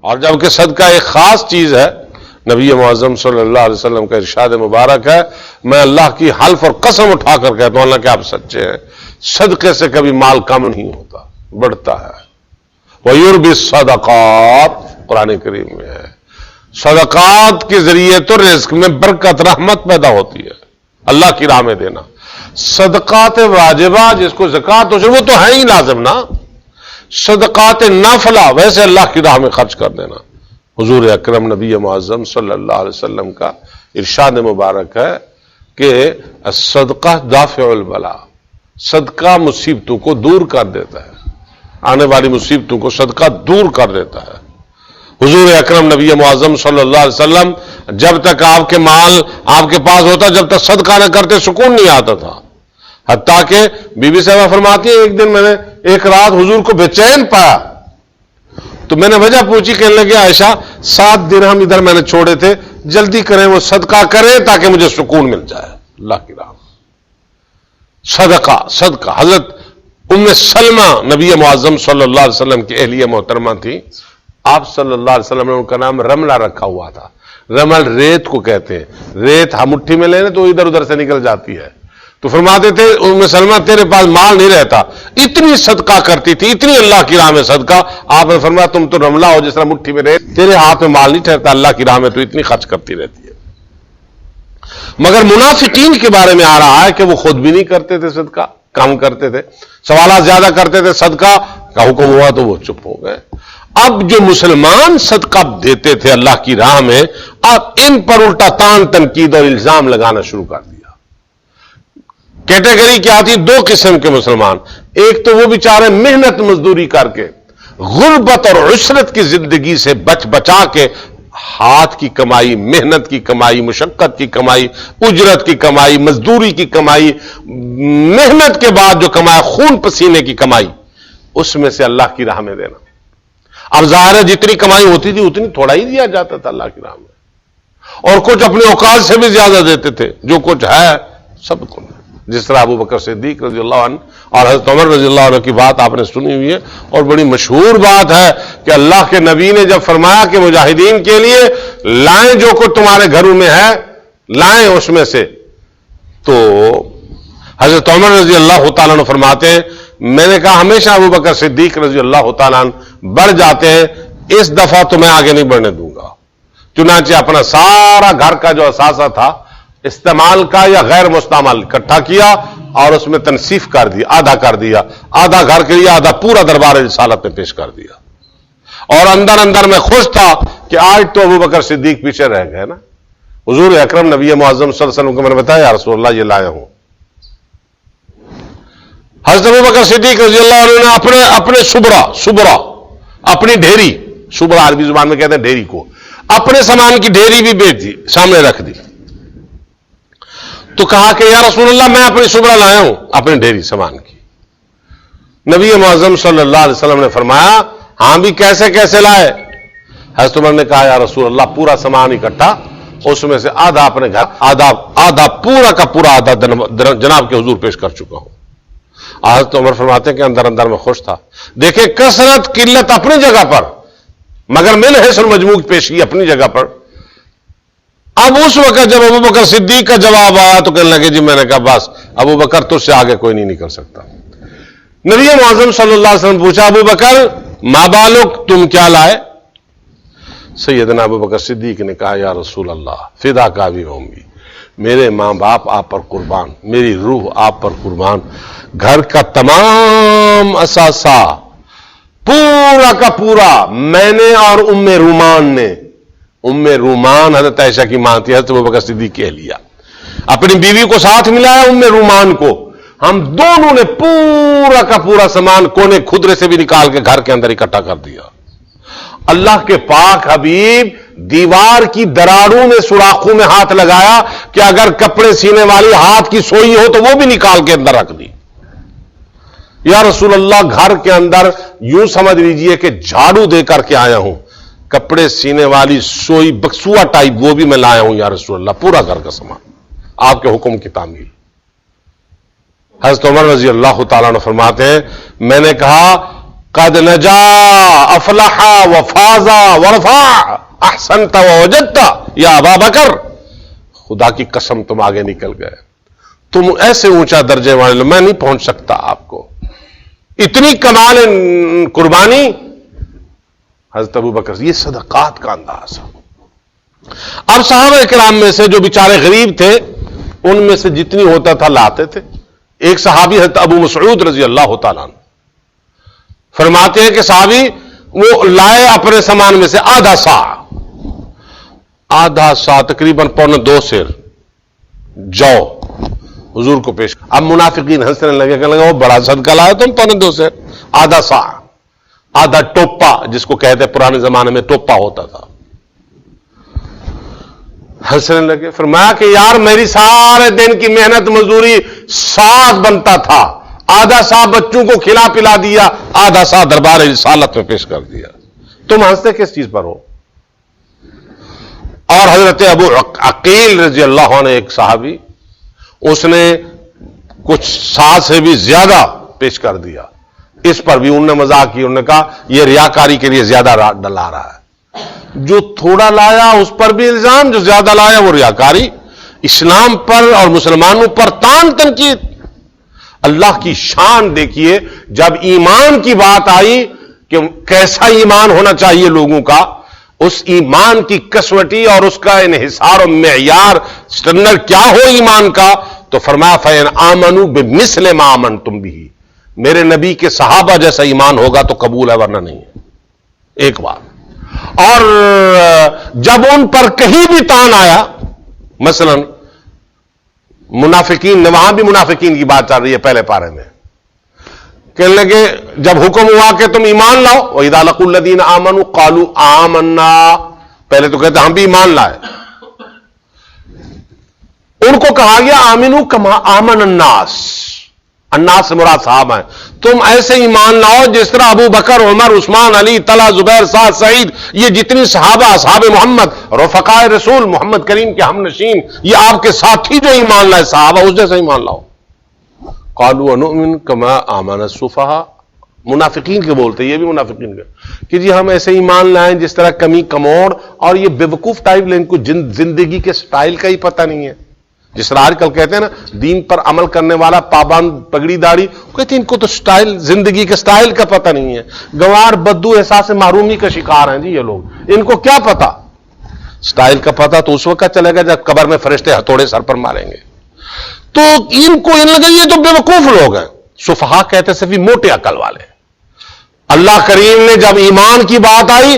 اور جبکہ صدقہ ایک خاص چیز ہے، نبی معظم صلی اللہ علیہ وسلم کا ارشاد مبارک ہے، میں اللہ کی حلف اور قسم اٹھا کر کہتا ہوں اللہ کہ آپ سچے ہیں، صدقے سے کبھی مال کم نہیں ہوتا، بڑھتا ہے۔ وَيُرْبِي الصَّدَقَاتِ قرآن کریم میں ہے، صدقات کے ذریعے تو رزق میں برکت رحمت پیدا ہوتی ہے، اللہ کی راہ میں دینا۔ صدقات واجبہ جس کو زکوٰۃ ہو وہ تو ہے ہی لازم نا، صدقات نافلہ ویسے اللہ کی راہ میں خرچ کر دینا۔ حضور اکرم نبی معظم صلی اللہ علیہ وسلم کا ارشاد مبارک ہے کہ الصدقہ دافع البلا، صدقہ مصیبتوں کو دور کر دیتا ہے، آنے والی مصیبتوں کو صدقہ دور کر دیتا ہے۔ حضور اکرم نبی معظم صلی اللہ علیہ وسلم جب تک آپ کے مال آپ کے پاس ہوتا، جب تک صدقہ نہ کرتے سکون نہیں آتا تھا، حتیٰ کہ بی بی صاحبہ فرماتی ہے ایک دن میں نے ایک رات حضور کو بے چین پایا تو میں نے وجہ پوچھی، کہنے لگے عائشہ 7 درہم ادھر میں نے چھوڑے تھے، جلدی کریں وہ صدقہ کریں تاکہ مجھے سکون مل جائے اللہ کی راہ۔ صدقہ حضرت ام سلمہ نبی معظم صلی اللہ علیہ وسلم کی اہلیہ محترمہ تھی، آپ صلی اللہ علیہ وسلم نے ان کا نام رملہ رکھا ہوا تھا۔ رمل ریت کو کہتے ہیں، ریت ہم مٹھی میں لیں تو ادھر ادھر سے نکل جاتی ہے، تو فرماتے تھے ام سلمہ تیرے پاس مال نہیں رہتا، اتنی صدقہ کرتی تھی، اتنی اللہ کی راہ میں صدقہ۔ آپ نے فرمایا تم تو رملہ ہو جس طرح مٹھی میں ریت، تیرے ہاتھ میں مال نہیں ٹھہرتا، اللہ کی راہ میں تو اتنی خرچ کرتی رہتی ہے۔ مگر منافقین کے بارے میں آ رہا ہے کہ وہ خود بھی نہیں کرتے تھے صدقہ، کم کرتے تھے، سوالات زیادہ کرتے تھے، صدقہ کا حکم ہوا تو وہ چپ ہو گئے۔ اب جو مسلمان صدقہ دیتے تھے اللہ کی راہ میں، اب ان پر الٹا تان تنقید اور الزام لگانا شروع کر دیا۔ کیٹیگری کیا تھی؟ 2 قسم کے مسلمان، ایک تو وہ بیچارے محنت مزدوری کر کے غربت اور عشرت کی زندگی سے بچا کے ہاتھ کی کمائی، محنت کی کمائی، مشقت کی کمائی، اجرت کی کمائی، مزدوری کی کمائی، محنت کے بعد جو کمایا خون پسینے کی کمائی، اس میں سے اللہ کی راہ میں دینا۔ اب ظاہر ہے جتنی کمائی ہوتی تھی اتنی تھوڑا ہی دیا جاتا تھا اللہ کی راہ میں، اور کچھ اپنے اوقات سے بھی زیادہ دیتے تھے، جو کچھ ہے سب کو، جس طرح ابو بکر صدیق رضی اللہ عنہ اور حضرت عمر رضی اللہ عنہ کی بات آپ نے سنی ہوئی ہے، اور بڑی مشہور بات ہے کہ اللہ کے نبی نے جب فرمایا کہ مجاہدین کے لیے لائیں جو کچھ تمہارے گھروں میں ہے لائیں اس میں سے، تو حضرت عمر رضی اللہ تعالیٰ عنہ فرماتے ہیں میں نے کہا ہمیشہ ابو بکر صدیق رضی اللہ تعالیٰ عنہ بڑھ جاتے ہیں، اس دفعہ تو میں آگے نہیں بڑھنے دوں گا، چنانچہ اپنا سارا گھر کا جو اثاثہ تھا استعمال کا یا غیر مستعمل اکٹھا کیا اور اس میں تنصیف کر دیا، آدھا کر دیا، آدھا گھر کے لیے، آدھا پورا دربار رسالت میں پیش کر دیا، اور اندر اندر میں خوش تھا کہ آج تو ابو بکر صدیق پیچھے رہ گئے نا۔ حضور اکرم نبی معظم صلی اللہ علیہ وسلم کو میں نے بتایا یا رسول اللہ یہ لایا ہوں۔ حضرت ابو بکر صدیق رضی اللہ عنہ نے اپنے صبرا اپنی ڈھیری، صبرا عربی زبان میں کہتے ہیں ڈھیری کو، اپنے سامان کی ڈھیری بھی بیچ دی، سامنے رکھ دی، تو کہا کہ یا رسول اللہ میں اپنی صبرا لایا ہوں، اپنی ڈھیری سامان کی۔ نبی معظم صلی اللہ علیہ وسلم نے فرمایا ہاں بھی کیسے کیسے لائے؟ حضرت عمر نے کہا یا رسول اللہ پورا سامان اکٹھا، اس میں سے آدھا اپنے گھر، آدھا پورا کا پورا آدھا جناب کے حضور پیش کر چکا ہوں۔ حضرت عمر فرماتے ہیں کہ اندر اندر میں خوش تھا۔ دیکھیں کثرت قلت اپنی جگہ پر، مگر من حیث المجموع پیشی اپنی جگہ پر۔ اب اس وقت جب ابو بکر صدیق کا جواب آیا تو کہنے لگے جی میں نے کہا بس ابو بکر تجھ سے آگے کوئی نہیں نکل سکتا۔ نبی معظم صلی اللہ علیہ وسلم پوچھا ابو بکر ما بالک تم کیا لائے؟ سیدنا ابو بکر صدیق نے کہا یا رسول اللہ فدا کا بھی ہوں گی، میرے ماں باپ آپ پر قربان، میری روح آپ پر قربان، گھر کا تمام اثاثہ پورا کا پورا میں نے اور ام رومان نے، ام رومان حضرت عائشہ کی ماں تھی، حضرت ابوبکر صدیق کی اہلیہ، اپنی بیوی کو ساتھ ملایا ام رومان کو، ہم دونوں نے پورا کا پورا سامان کونے خدرے سے بھی نکال کے گھر کے اندر اکٹھا کر دیا۔ اللہ کے پاک حبیب دیوار کی دراڑوں میں سوراخوں میں ہاتھ لگایا کہ اگر کپڑے سینے والی ہاتھ کی سوئی ہو تو وہ بھی نکال کے اندر رکھ دی۔ یا رسول اللہ گھر کے اندر یوں سمجھ لیجئے کہ جھاڑو دے کر کے آیا ہوں، کپڑے سینے والی سوئی بکسوا ٹائپ وہ بھی میں لایا ہوں یا رسول اللہ، پورا گھر کا سامان آپ کے حکم کی تعمیل۔ حضرت عمر رضی اللہ تعالیٰ عنہ فرماتے ہیں میں نے کہا قد نجا افلح وفاز ورفع احسنت ووجدت یا ابا بکر، خدا کی قسم تم آگے نکل گئے، تم ایسے اونچا درجے والے لوگ، میں نہیں پہنچ سکتا آپ کو، اتنی کمال قربانی حضرت ابو بکر۔ یہ صدقات کا انداز ہے۔ اب صحابہ کرام میں سے جو بیچارے غریب تھے ان میں سے جتنی ہوتا تھا لاتے تھے۔ ایک صحابی حضرت ابو مسعود رضی اللہ تعالیٰ عنہ فرماتے ہیں کہ صحابی وہ لائے اپنے سامان میں سے آدھا سا تقریباً 1.25 سیر جو حضور کو پیش۔ اب منافقین ہنسنے لگے، کہنے لگے وہ بڑا صدقہ لایا تم 1.25 سیر، آدھا سا، آدھا ٹوپا جس کو کہتے پرانے زمانے میں ٹوپا ہوتا تھا۔ ہنسنے لگے، فرمایا کہ یار میری سارے دن کی محنت مزدوری ساگ بنتا تھا، آدھا سا بچوں کو کھلا پلا دیا، آدھا سا دربار رسالت میں پیش کر دیا، تم ہنستے کس چیز پر ہو؟ اور حضرت ابو عقیل رضی اللہ عنہ ایک صحابی، اس نے کچھ سا سے بھی زیادہ پیش کر دیا، اس پر بھی انہوں نے مذاق کی، انہوں نے کہا یہ ریاکاری کے لیے زیادہ ڈلا رہا ہے۔ جو تھوڑا لایا اس پر بھی الزام، جو زیادہ لایا وہ ریاکاری۔ اسلام پر اور مسلمانوں پر تان تنقید۔ اللہ کی شان دیکھیے، جب ایمان کی بات آئی کہ کیسا ایمان ہونا چاہیے لوگوں کا، اس ایمان کی کسوٹی اور اس کا انحصار و معیار اسٹینڈرڈ کیا ہو ایمان کا، تو فرمایا فَإِنْ آمَنُوا بِمِثْلِ مَا آمَنْتُمْ بِهِ، میرے نبی کے صحابہ جیسا ایمان ہوگا تو قبول ہے، ورنہ نہیں ہے۔ ایک بات۔ اور جب ان پر کہیں بھی تان آیا، مثلا منافقین نے، وہاں بھی منافقین کی بات چل رہی ہے پہلے پارے میں، کہنے لگے جب حکم ہوا کہ تم ایمان لاؤ، وَإِذَا لَقُوا الَّذِينَ آمَنُوا قَالُوا آمَنَّا، پہلے تو کہتے ہم بھی ایمان لائے، ان کو کہا گیا آمنوا کما آمن الناس، الناس سے مراد صحابہ ہیں، تم ایسے ایمان لاؤ جس طرح ابو بکر، عمر، عثمان، علی، طلحہ، زبیر، سعد، سعید، یہ جتنی صحابہ اصحاب محمد، رفقاء رسول محمد کریم کے ہم نشین، یہ آپ کے ساتھی جو ایمان لائے صحابہ، اس جیسا ایمان لاؤ۔ قالوا ونؤمن کما آمن السفہاء، منافقین کے بولتے، یہ بھی منافقین کے، کہ جی ہم ایسے ایمان لائیں جس طرح کمی کموڑ اور یہ بے وقوف ٹائپ، ان کو زندگی کے سٹائل کا ہی پتہ نہیں ہے، جس طرح آج کل کہتے ہیں نا دین پر عمل کرنے والا پابند پگڑی داڑھی، کہتے ہیں ان کو تو سٹائل، زندگی کے سٹائل کا پتہ نہیں ہے، گوار بدو احساس محرومی کا شکار ہیں جی یہ لوگ، ان کو کیا پتہ؟ سٹائل کا پتہ تو اس وقت چلے گا جب قبر میں فرشتے ہتھوڑے سر پر ماریں گے، تو ان کو ان لگے یہ تو بے وقوف لوگ ہیں۔ سفہا کہتے صرف موٹے عقل والے۔ اللہ کریم نے جب ایمان کی بات آئی،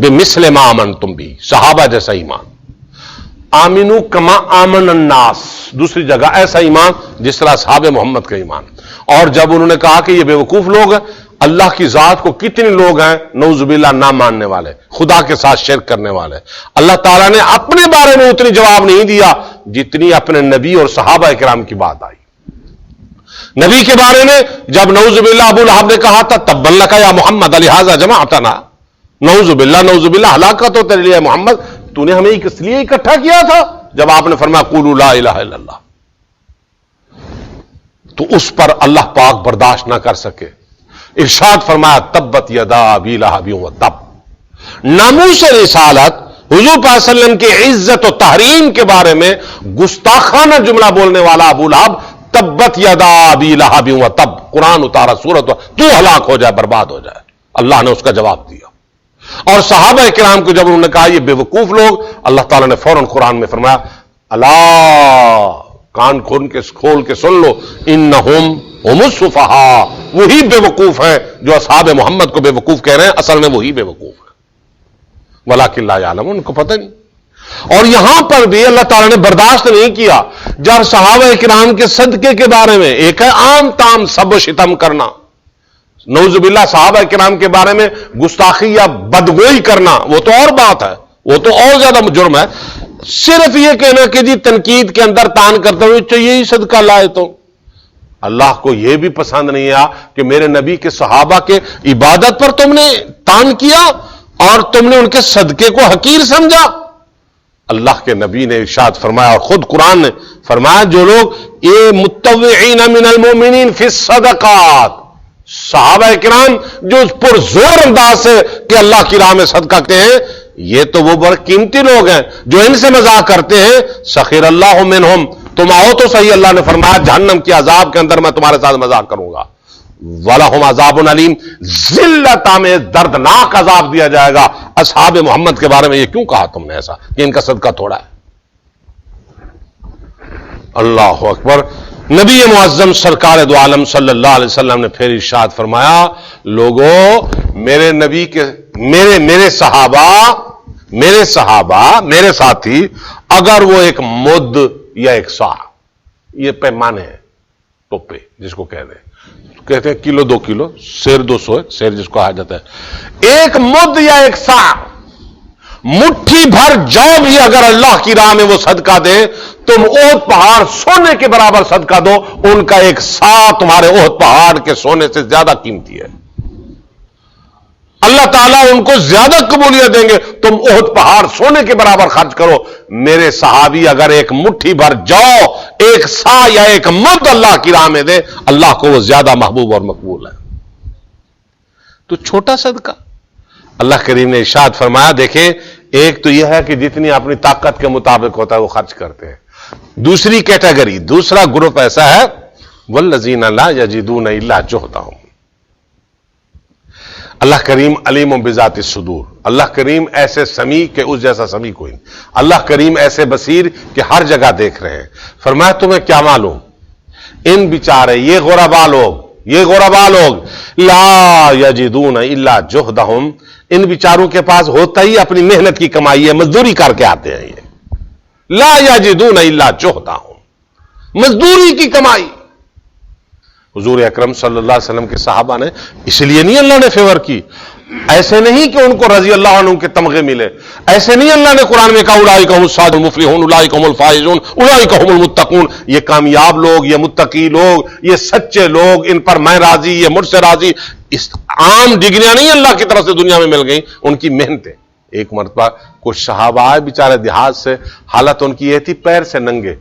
بمثل ما آمنتم بھی، صحابہ جیسا ایمان، آمنو کما آمن الناس، دوسری جگہ ایسا ایمان جس طرح اصحاب محمد کا ایمان۔ اور جب انہوں نے کہا کہ یہ بے وقوف لوگ ہیں، اللہ کی ذات کو کتنے لوگ ہیں نعوذ باللہ نہ ماننے والے، خدا کے ساتھ شرک کرنے والے، اللہ تعالیٰ نے اپنے بارے میں اتنی جواب نہیں دیا جتنی اپنے نبی اور صحابہ کرام کی بات آئی۔ نبی کے بارے میں جب نعوذ باللہ ابو لہب نے کہا تھا تبا لک یا محمد لہذا جمعتنا، نعوذ باللہ ہلاکت ہو تیرے لیے محمد، تو نے ہمیں اس لیے اکٹھا کیا تھا، جب آپ نے فرمایا قولوا لا الہ الا اللہ، تو اس پر اللہ پاک برداشت نہ کر سکے، ارشاد فرمایا تبت یدا ابی لہب وتب۔ ناموس رسالت، حضور صلی اللہ علیہ وسلم کی عزت و تحریم کے بارے میں گستاخانہ جملہ بولنے والا ابو لہب، تبت یدا ابی لہب وتب، قرآن اتارا سورت، تو ہلاک ہو جائے، برباد ہو جائے، اللہ نے اس کا جواب دیا۔ اور صحابہ کرام کو جب انہوں نے کہا یہ بے وقوف لوگ، اللہ تعالیٰ نے فوراً قرآن میں فرمایا اللہ، کان کھول کے سن لو، انہم ہم السفہاء، وہی بے وقوف ہیں جو اصحاب محمد کو بے وقوف کہہ رہے ہیں، اصل میں وہی بے وقوف ہیں، ولکن لا یعلمون، ان کو پتہ نہیں۔ اور یہاں پر بھی اللہ تعالیٰ نے برداشت نہیں کیا جب صحابہ کرام کے صدقے کے بارے میں، ایک ہے عام تام سب و شتم کرنا، نعوذ باللہ صحابہ کرام کے بارے میں گستاخی یا بدگوئی کرنا، وہ تو اور بات ہے، وہ تو اور زیادہ جرم ہے۔ صرف یہ کہنا کہ جی تنقید کے اندر تان کرتے ہوئے چاہیے ہی صدقہ لائے، تو اللہ کو یہ بھی پسند نہیں آیا کہ میرے نبی کے صحابہ کے عبادت پر تم نے تان کیا اور تم نے ان کے صدقے کو حقیر سمجھا۔ اللہ کے نبی نے ارشاد فرمایا اور خود قرآن نے فرمایا جو لوگ یہ متطوعین من المؤمنین فی الصدقات، صحابہ کرام جو پرزور انداز سے کہ اللہ کی راہ میں صدقہ کرتے ہیں، یہ تو وہ بڑے قیمتی لوگ ہیں جو ان سے مذاق کرتے ہیں. سخر اللہ منہم، تم آؤ تو صحیح، اللہ نے فرمایا جہنم کے عذاب کے اندر میں تمہارے ساتھ مذاق کروں گا. وَلَهُمْ عَذَابٌ عَلِيمٌ، ذلت میں دردناک عذاب دیا جائے گا. اصحاب محمد کے بارے میں یہ کیوں کہا تم نے ایسا کہ ان کا صدقہ تھوڑا ہے؟ اللہ اکبر. نبی معظم سرکار دو عالم صلی اللہ علیہ وسلم نے پھر ارشاد فرمایا، لوگوں میرے نبی کے میرے صحابہ میرے ساتھی، اگر وہ ایک مد یا ایک سا، یہ پیمانے ہیں ٹوپے جس کو کہتے ہیں کلو 2 کلو، سیر 200 سیر جس کو کہا جاتا ہے، ایک مد یا ایک سا، مٹھی بھر جو بھی اگر اللہ کی راہ میں وہ صدقہ دے، تم احد پہاڑ سونے کے برابر صدقہ دو، ان کا ایک سا تمہارے احد پہاڑ کے سونے سے زیادہ قیمتی ہے. اللہ تعالیٰ ان کو زیادہ قبولیت دیں گے. تم احد پہاڑ سونے کے برابر خرچ کرو. میرے صحابی اگر ایک مٹھی بھر جو، ایک سا یا ایک مد اللہ کی راہ میں دے، اللہ کو وہ زیادہ محبوب اور مقبول ہے. تو چھوٹا صدقہ اللہ کریم نے ارشاد فرمایا. دیکھیں، ایک تو یہ ہے کہ جتنی اپنی طاقت کے مطابق ہوتا ہے وہ خرچ کرتے ہیں. دوسری کیٹیگری، دوسرا گروپ ایسا ہے، والذین لا یجدون الا جہدہم. اللہ کریم علیم بذات الصدور. اللہ کریم ایسے سمیع کہ اس جیسا سمیع کوئی نہیں. اللہ کریم ایسے بصیر کہ ہر جگہ دیکھ رہے ہیں. فرمایا تمہیں کیا معلوم، ان بیچارے یہ غربا لوگ لا یجدون الا جہدہم، ان بیچاروں کے پاس ہوتا ہی اپنی محنت کی کمائی ہے، مزدوری کر کے آتے ہیں. یہ لا یجدون الا جہدہم، مزدوری کی کمائی. حضور اکرم صلی اللہ علیہ وسلم کے صحابہ نے اس لیے نہیں اللہ نے فیور کی، ایسے نہیں کہ ان کو رضی اللہ عنہ کے تمغے ملے، ایسے نہیں اللہ نے قرآن میں کہا اولئک هم الصادقون المفلحون اولئک هم الفائزون اولئک هم المتقون. یہ کامیاب لوگ، یہ متقی لوگ، یہ سچے لوگ، ان پر میں راضی، یہ مجھ سے راضی. اس عام ڈگریاں نہیں اللہ کی طرف سے دنیا میں مل گئیں، ان کی محنتیں. ایک مرتبہ کچھ صحابہ آئے بیچارے دیہات سے، حالت ان کی یہ تھی پیر سے ننگے،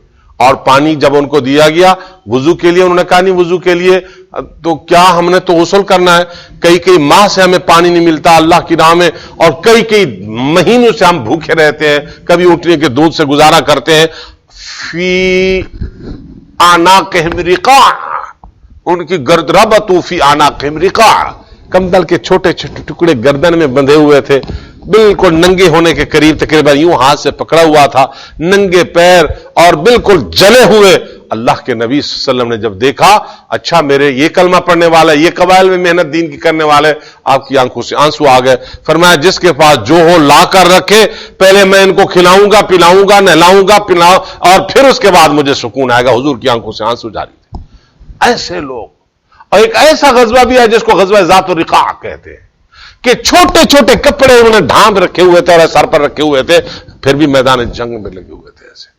اور پانی جب ان کو دیا گیا وضو کے لیے، انہوں نے کہا نہیں وضو کے لیے تو کیا ہم نے تو غسل کرنا ہے، کئی ماہ سے ہمیں پانی نہیں ملتا اللہ کی راہ میں، اور کئی مہینوں سے ہم بھوکے رہتے ہیں، کبھی اونٹنی کے دودھ سے گزارا کرتے ہیں. فی اعناقہم رقاع، ان کی ربطوا فی اعناقہم رقاع، کمبل کے چھوٹے چھوٹے ٹکڑے گردن میں بندھے ہوئے تھے، بالکل ننگے ہونے کے قریب، تقریباً یوں ہاتھ سے پکڑا ہوا تھا، ننگے پیر اور بالکل جلے ہوئے. اللہ کے نبی صلی اللہ علیہ وسلم نے جب دیکھا، اچھا میرے یہ کلمہ پڑھنے والا، یہ قبائل میں محنت دین کی کرنے والے، آپ کی آنکھوں سے آنسو آ گئے. فرمایا جس کے پاس جو ہو لا کر رکھے، پہلے میں ان کو کھلاؤں گا، پلاؤں گا، نہلاؤں گا، اور پھر اس کے بعد مجھے سکون آئے گا. حضور کی آنکھوں سے آنسو جاری تھے. ایسے لوگ. اور ایک ایسا غزوہ بھی ہے جس کو غزوہ ذات الرقاع کہتے ہیں، کہ چھوٹے چھوٹے کپڑے انہوں نے ڈھانپ رکھے ہوئے تھے اور سر پر رکھے ہوئے تھے، پھر بھی میدان جنگ میں لگے ہوئے تھے. ایسے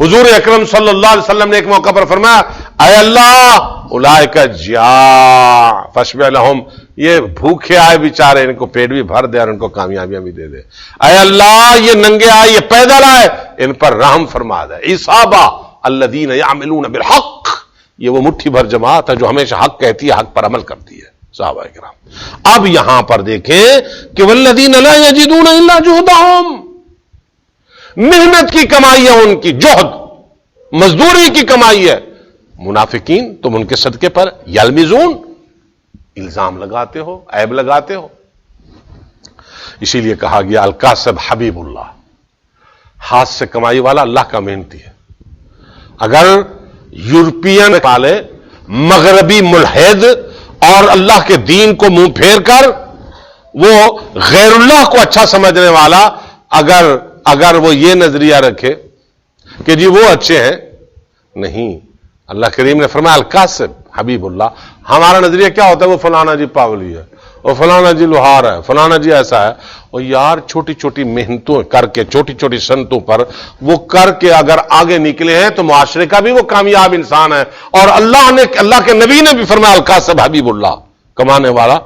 حضور اکرم صلی اللہ علیہ وسلم نے ایک موقع پر فرمایا، اے اللہ اولئک جیاع فاشبع لہم، یہ بھوکے آئے بیچارے، ان کو پیٹ بھی بھر دے اور ان کو کامیابیاں بھی دے دے. اے اللہ یہ ننگے آئے، یہ پیدل آئے، ان پر رحم فرما دے. اصابہ الذین یعملون بالحق، یہ وہ مٹھی بھر جماعت ہے جو ہمیشہ حق کہتی ہے، حق پر عمل کرتی ہے. صحابہ کرام. اب یہاں پر دیکھیں کہ والذین لا یجدون الا جہدہم، محنت کی کمائی ہے ان کی، جہد مزدوری کی کمائی ہے. منافقین تم ان کے صدقے پر یلمزون، الزام لگاتے ہو، عیب لگاتے ہو. اسی لیے کہا گیا الکاسب حبیب اللہ، ہاتھ سے کمائی والا اللہ کا محنتی ہے. اگر یورپین والے، مغربی ملحد اور اللہ کے دین کو منہ پھیر کر وہ غیر اللہ کو اچھا سمجھنے والا اگر وہ یہ نظریہ رکھے کہ جی وہ اچھے ہیں، نہیں. اللہ کریم نے فرمایا الکاسب حبیب اللہ. ہمارا نظریہ کیا ہوتا ہے؟ وہ فلانا جی پاولی ہے، اور فلانا جی لوہار ہے، فلانا جی ایسا ہے. اور یار چھوٹی چھوٹی محنتوں کر کے، چھوٹی چھوٹی سنتوں پر وہ کر کے اگر آگے نکلے ہیں تو معاشرے کا بھی وہ کامیاب انسان ہے. اور اللہ کے نبی نے بھی فرمایا الکاسب حبیب اللہ، کمانے والا.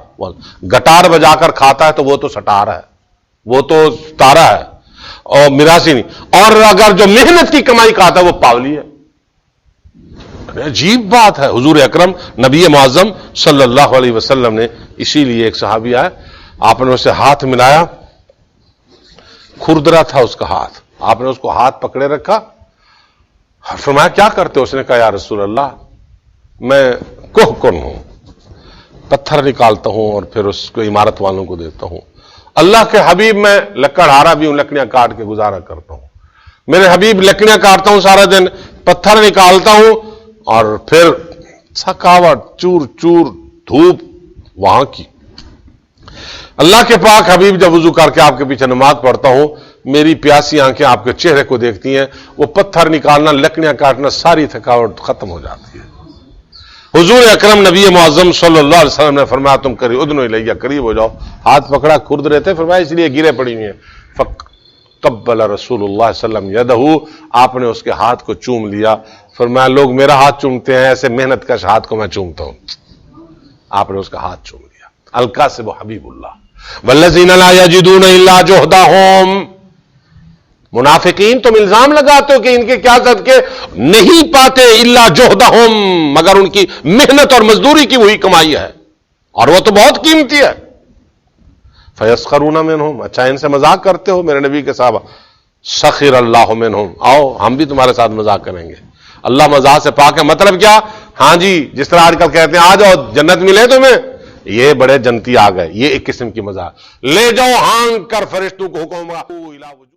گٹار بجا کر کھاتا ہے تو وہ تو سٹار ہے، وہ تو تارا ہے اور میراثی نہیں. اور اگر جو محنت کی کمائی کھاتا ہے وہ پاولی ہے. عجیب بات ہے. حضور اکرم نبی معظم صلی اللہ علیہ وسلم نے, اسی لیے ایک صحابی آیا, آپ نے اسے ہاتھ ملایا, کھردرا تھا اس کا ہاتھ, آپ نے اس کو ہاتھ پکڑے رکھا, فرمایا کیا کرتے ہو؟ اس نے کہا یا رسول اللہ میں کوہ کن ہوں, پتھر نکالتا ہوں اور پھر اس کو عمارت والوں کو دیتا ہوں. اللہ کے حبیب میں لکڑہارا بھی ہوں, لکڑیاں کاٹ کے گزارا کرتا ہوں. میرے حبیب لکڑیاں کاٹتا ہوں سارا دن, پتھر نکالتا ہوں, اور پھر تھکاوٹ, چور چور دھوپ وہاں کی. اللہ کے پاک حبیب جب وضو کر کے آپ کے پیچھے نماز پڑھتا ہوں, میری پیاسی آنکھیں آپ کے چہرے کو دیکھتی ہیں, وہ پتھر نکالنا, لکڑیاں کاٹنا, ساری تھکاوٹ ختم ہو جاتی ہے. حضور اکرم نبی معظم صلی اللہ علیہ وسلم نے فرمایا تم قریب ادنو الیہ, قریب ہو جاؤ. ہاتھ پکڑا, خرد رہے تھے, فرمایا اس لیے گرے پڑی ہوئی ہیں. فقبل رسول اللہ صلی اللہ علیہ وسلم یدہ, آپ نے اس کے ہاتھ کو چوم لیا. فرمایا لوگ میرا ہاتھ چومتے ہیں, ایسے محنت کش ہاتھ کو میں چومتا ہوں. آپ نے اس کا ہاتھ چوم لیا. القاسب حبیب اللہ والذین لا یجدون الا جہدہم. منافقین تم الزام لگاتے ہو کہ ان کے کیا صدقے نہیں پاتے, الا جہدہم, مگر ان کی محنت اور مزدوری کی وہی کمائی ہے, اور وہ تو بہت قیمتی ہے. فیسخرون منہم, اچھا ان سے مذاق کرتے ہو میرے نبی کے صحابہ. سخر اللہ منہم, آؤ ہم بھی تمہارے ساتھ مذاق کریں گے. اللہ مذاق سے پاک ہے. مطلب کیا؟ ہاں جی, جس طرح آج کل کہتے ہیں آ جاؤ جنت ملے تمہیں, یہ بڑے جنتی آ گئے, یہ ایک قسم کی مذاق. لے جاؤ ہانگ کر فرشتوں کو حکم